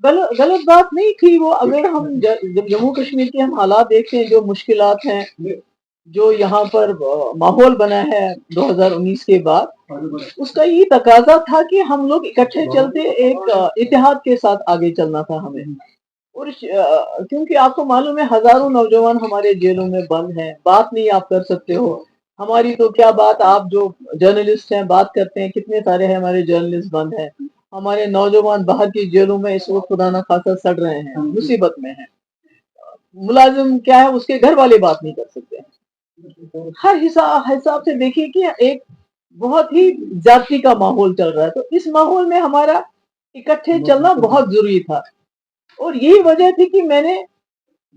गलत बात नहीं थी वो। अगर हम जब जम्मू कश्मीर के हम हालात देखते हैं, जो मुश्किलात हैं, जो यहाँ पर माहौल बना है 2019 के बाद, उसका ये तकाजा था कि हम लोग इकट्ठे चलते, एक इतिहाद के साथ आगे चलना था हमें। और क्योंकि आपको मालूम है हजारों नौजवान हमारे जेलों में बंद हैं, बात नहीं आप कर सकते हो। हमारी तो क्या बात, आप जो जर्नलिस्ट हैं बात करते हैं, कितने सारे हैं हमारे जर्नलिस्ट बंद हैं। हमारे नौजवान बाहर की जेलों में इस वक्त खुदा ना खासा सड़ रहे हैं, मुसीबत में हैं। मुलाजिम क्या है, उसके घर वाले बात नहीं कर सकते हैं। हर हिसाब से देखिए कि एक बहुत ही जाति का माहौल चल रहा है, तो इस माहौल में हमारा इकट्ठे चलना बहुत जरूरी था। और यही वजह थी कि मैंने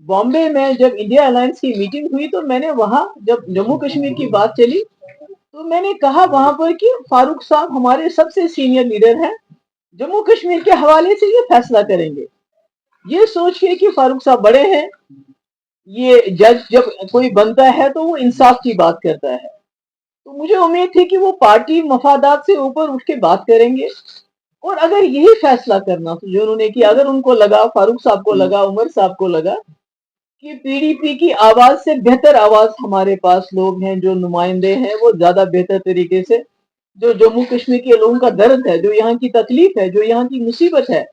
बॉम्बे में जब इंडिया अलायंस की मीटिंग हुई, तो मैंने वहां जब जम्मू कश्मीर की बात चली, तो मैंने कहा वहां पर कि फारूक साहब हमारे सबसे सीनियर लीडर हैं, जम्मू कश्मीर के हवाले से ये फैसला करेंगे। ये सोच के कि फारूक साहब बड़े हैं, ये जज जब कोई बनता है तो वो इंसाफ की बात करता है, तो मुझे उम्मीद थी कि वो पार्टी मफादात से ऊपर उठ के बात करेंगे। और अगर यही फैसला करना तो जो उन्होंने किया, अगर उनको लगा, फारूक साहब को लगा, उमर साहब को लगा कि पीडीपी की आवाज से बेहतर आवाज हमारे पास लोग हैं, जो नुमाइंदे हैं, वो ज्यादा बेहतर तरीके से जो जम्मू कश्मीर के लोगों का दर्द है, जो यहाँ की तकलीफ है, जो यहाँ की मुसीबत है,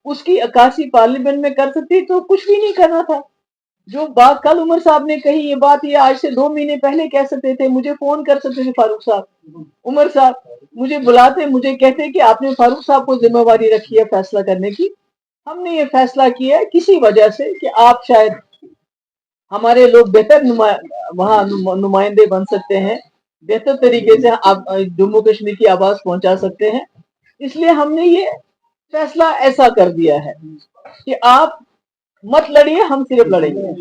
उसकी अक्कासी पार्लियामेंट में कर सकती, तो कुछ भी नहीं करना था। जो बात कल उमर साहब ने कही, ये बात ये आज से 2 महीने पहले कह सकते थे, मुझे फोन कर सकते थे फारूक साहब, उमर साहब मुझे बुलाते, मुझे कहते कि आपने फारूक साहब को जिम्मेवारी रखी है फैसला करने की। हमने ये फैसला किया है किसी वजह से कि आप शायद हमारे लोग बेहतर वहां नुमाइंदे बन सकते हैं, बेहतर तरीके से आप जम्मू कश्मीर की आवाज पहुंचा सकते हैं। इसलिए हमने ये फैसला ऐसा कर दिया है कि आप मत लड़िए, हम सिर्फ लड़ेंगे।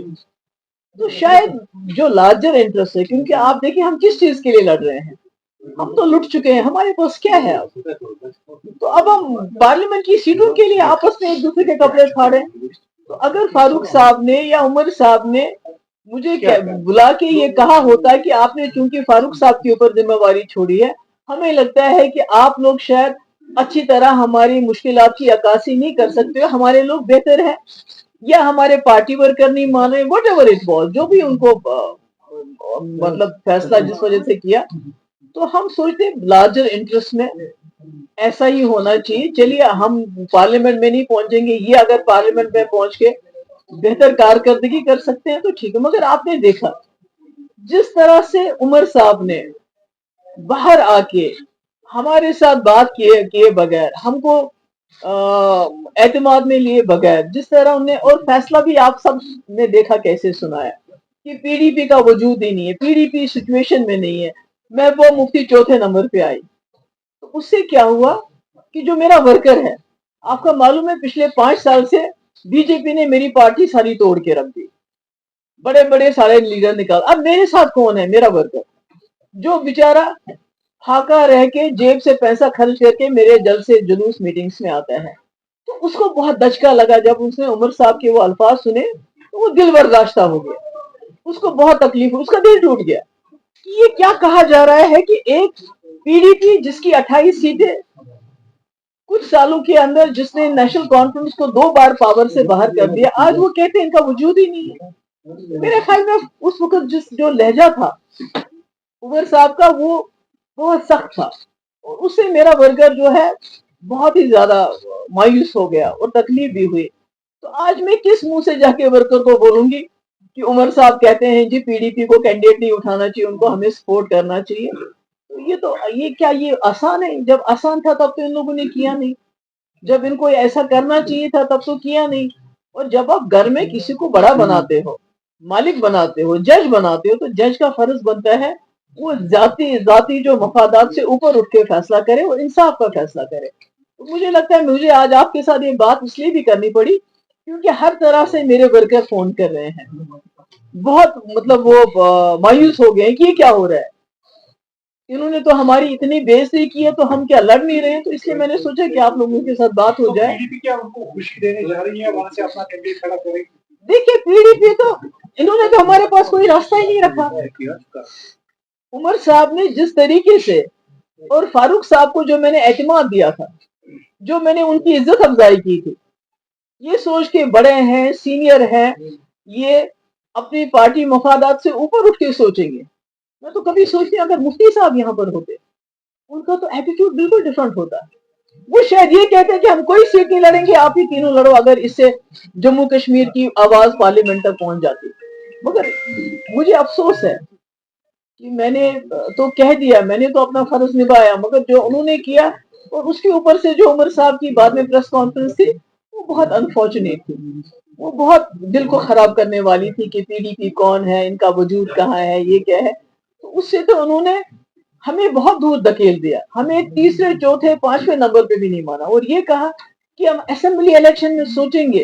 तो शायद जो लार्जर इंटरेस्ट है, क्योंकि आप देखिए हम किस चीज के लिए लड़ रहे हैं, हम तो लुट चुके हैं, हमारे पास क्या है अब। तो अब हम पार्लियामेंट की सीटों के लिए आपस में एक दूसरे के कपड़े फाड़े। तो अगर फारूक साहब ने या उमर साहब ने मुझे बुला के ये कहा होता कि आपने चूंकि फारूक साहब के ऊपर जिम्मेवारी छोड़ी है, हमें लगता है कि आप लोग शायद अच्छी तरह हमारी मुश्किलात की अक्कासी नहीं कर सकते हो, हमारे लोग बेहतर हैं, या हमारे पार्टी वर्कर नहीं मान रहे, वट एवर इट वॉज, जो भी उनको मतलब फैसला जिस वजह से किया, तो हम सोचते लार्जर इंटरेस्ट में ऐसा ही होना चाहिए। चलिए हम पार्लियामेंट में नहीं पहुंचेंगे, ये अगर पार्लियामेंट में पहुंच के बेहतर कारकर्दगी कर सकते हैं तो ठीक है। मगर आपने देखा जिस तरह से उमर साहब ने बाहर आके हमारे साथ बात किए किए बगैर, हमको एतमाद में लिए बगैर, जिस तरह उन्हें, और फैसला भी आप सब ने देखा कैसे सुनाया कि पीडीपी का वजूद ही नहीं है, पीडीपी सिचुएशन में नहीं है, महबूबा मुफ्ती चौथे नंबर पे आई। तो उससे क्या हुआ कि जो मेरा वर्कर है, आपका मालूम है पिछले 5 साल से बीजेपी ने मेरी पार्टी सारी तोड़ के रख दी, बड़े बड़े सारे लीडर निकाल। अब मेरे साथ कौन है? मेरा वर्कर, जो बेचारा फाका रह के जेब से पैसा खर्च करके मेरे जल से जुलूस मीटिंग्स में आता है। तो उसको बहुत दचका लगा जब उसने उमर साहब के वो अल्फाज सुने, तो वो दिल बर्दाश्ता हो गया, उसको बहुत तकलीफ हुई, उसका दिल टूट गया कि ये क्या कहा जा रहा है कि एक पीडीपी जिसकी 28 सीटें कुछ सालों के अंदर, जिसने नेशनल कॉन्फ्रेंस को 2 बार पावर से बाहर कर दिया, आज वो कहते हैं इनका वजूद ही नहीं है। मेरे ख्याल में उस वक्त जिस जो लहजा था उमर साहब का, वो बहुत सख्त था, और उससे मेरा वर्कर जो है बहुत ही ज्यादा मायूस हो गया और तकलीफ भी हुई। तो आज मैं किस मुंह से जाके वर्कर को बोलूंगी कि उमर साहब कहते हैं जी पीडीपी को कैंडिडेट नहीं उठाना चाहिए, उनको हमें सपोर्ट करना चाहिए। तो ये क्या ये आसान है? जब आसान था तब तो इन लोगों ने किया नहीं, जब इनको ऐसा करना चाहिए था तब तो किया नहीं। और जब आप घर में किसी को बड़ा बनाते हो, मालिक बनाते हो, जज बनाते हो, तो जज का फर्ज बनता है वो जाति जाति जो मफादात से ऊपर उठ के फैसला करे और इंसाफ का फैसला करे। तो मुझे लगता है मुझे आज आपके साथ ये बात इसलिए भी करनी पड़ी क्योंकि हर तरह से मेरे वर्कर फोन कर रहे हैं, बहुत मतलब वो मायूस हो गए कि ये क्या हो रहा है, इन्होंने तो हमारी इतनी बेइज्जती की है, तो हम क्या लड़ नहीं रहे हैं। तो इसलिए मैंने सोचा कि आप लोगों के साथ बात हो जाए। पीडीपी क्या उनको खुशी देने जा रही है, वहां से अपना कैंडिडेट खड़ा करेगी? देखिए पीडीपी तो, इन्होंने तो हमारे पास कोई रास्ता ही नहीं रखा। उमर साहब ने जिस तरीके से, और फारूक साहब को जो मैंने एतमाद दिया था, जो मैंने उनकी इज्जत अफजाई की थी, یہ سوچ کے بڑے ہیں، سینئر ہیں، یہ اپنی پارٹی مفادات سے اوپر اٹھ کے سوچیں گے. میں تو کبھی سوچتی ہوں اگر مفتی صاحب یہاں پر ہوتے، ان کا تو ایٹیٹیوڈ بالکل ڈفرنٹ ہوتا. وہ شاید یہ کہتے ہیں کہ ہم کوئی سیٹ نہیں لڑیں گے، آپ ہی تینوں لڑو، اگر اس سے جموں کشمیر کی آواز پارلیمنٹ تک پہنچ جاتی. مگر مجھے افسوس ہے کہ میں نے تو کہہ دیا، میں نے تو اپنا فرض نبھایا، مگر جو انہوں نے کیا اور اس کے اوپر سے جو عمر صاحب کی بعد میں پریس کانفرنس تھی وہ بہت انفارچونیٹ تھی. وہ بہت دل کو خراب کرنے والی تھی کہ پی ڈی پی کون ہے، ان کا وجود کہاں ہے، یہ کیا ہے. تو اس سے تو انہوں نے ہمیں بہت دور دھکیل دیا، ہمیں تیسرے چوتھے پانچویں نمبر پہ بھی نہیں مانا، اور یہ کہا کہ ہم اسمبلی الیکشن میں سوچیں گے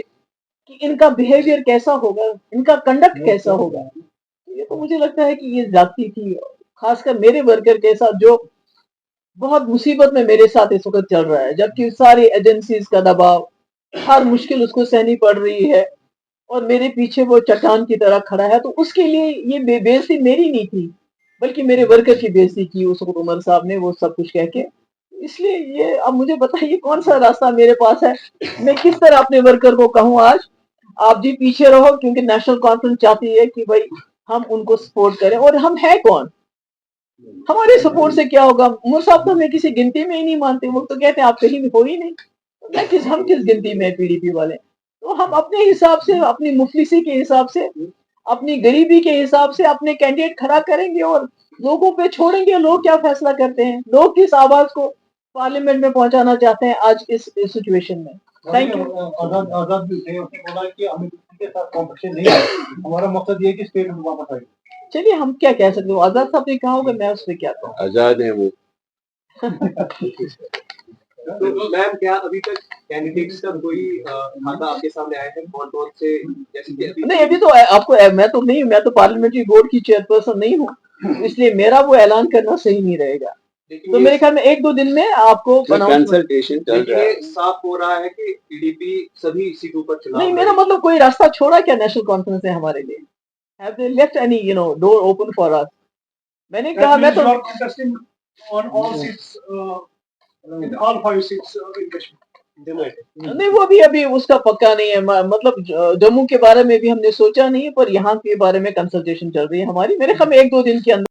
کہ ان کا بیہیویئر کیسا ہوگا، ان کا کنڈکٹ کیسا ہوگا. یہ تو مجھے لگتا ہے کہ یہ زیادتی تھی، خاص کر میرے ورکر کے ساتھ جو بہت مصیبت میں میرے ساتھ اس وقت چل رہا ہے، جبکہ ساری ایجنسیز کا دباؤ، ہر مشکل اس کو سہنی پڑ رہی ہے، اور میرے پیچھے وہ چٹان کی طرح کھڑا ہے. تو اس کے لیے یہ بے عزتی میری نہیں تھی، بلکہ میرے ورکر کی بے عزتی کی اس وقت عمر صاحب نے، وہ سب کچھ کہہ کے. اس لیے یہ اب مجھے بتائیے کون سا راستہ میرے پاس ہے، میں کس طرح اپنے ورکر کو کہوں آج آپ جی پیچھے رہو، کیونکہ نیشنل کانفرنس چاہتی ہے کہ بھائی ہم ان کو سپورٹ کریں، اور ہم ہیں کون، ہمارے سپورٹ سے کیا ہوگا. عمر صاحب تو ہمیں کسی گنتی میں ہی نہیں مانتے، وہ تو کہتے ہیں آپ کہیں بھی ہو ہی نہیں. ہم کس گنتی میں پی ڈی پی والے. تو ہم اپنے حساب سے، اپنی مفلسی کے حساب سے، اپنی غریبی کے حساب سے اپنے کینڈیڈیٹ کھڑا کریں گے اور لوگوں پہ چھوڑیں گے لوگ کیا فیصلہ کرتے ہیں. لوگ کس آواز کو پارلیمنٹ میں پہنچانا چاہتے ہیں آج اس سچویشن میں. Thank you. آزاد بھی تھے، اس نے بولا کہ ہمیں کسی کے ساتھ کمپٹیشن نہیں ہے، ہمارا مقصد یہ ہے کہ اسٹیٹ میں واپس آئے. چلیے ہم کیا کہہ سکتے ہیں، آزاد صاحب نے کہا ہوگا، میں اس پہ کیا کہوں. آزاد ہے وہ. میم کیا ابھی تک کینڈیڈیٹس کا کوئی کھاتا آپ کے سامنے آیا ہے، کون کون سے، جیسے کہ نہیں ابھی تو آپ کو، میں تو نہیں، میں تو پارلیمنٹری بورڈ کی چیئر پرسن نہیں ہوں، اس لیے میرا وہ اعلان کرنا صحیح نہیں رہے گا. تو میرے خیال میں ایک دو دن میں آپ کو کنسلٹیشن چل رہا ہے. صاف ہو رہا ہے کہ پی ڈی پی سبھی سیٹوں پر چناؤ. نہیں، میرا مطلب کوئی راستہ چھوڑا کیا نیشنل کانفرنس ہے ہمارے لیے. Have they left any door open for us? میں نے کہا میں تو نہیں، وہ ابھی اس کا پکا نہیں ہے. مطلب جموں کے بارے میں بھی ہم نے سوچا نہیں، پر یہاں کے بارے میں کنسلٹیشن چل رہی ہے ہماری. میرے خیال میں ایک دو دن کے اندر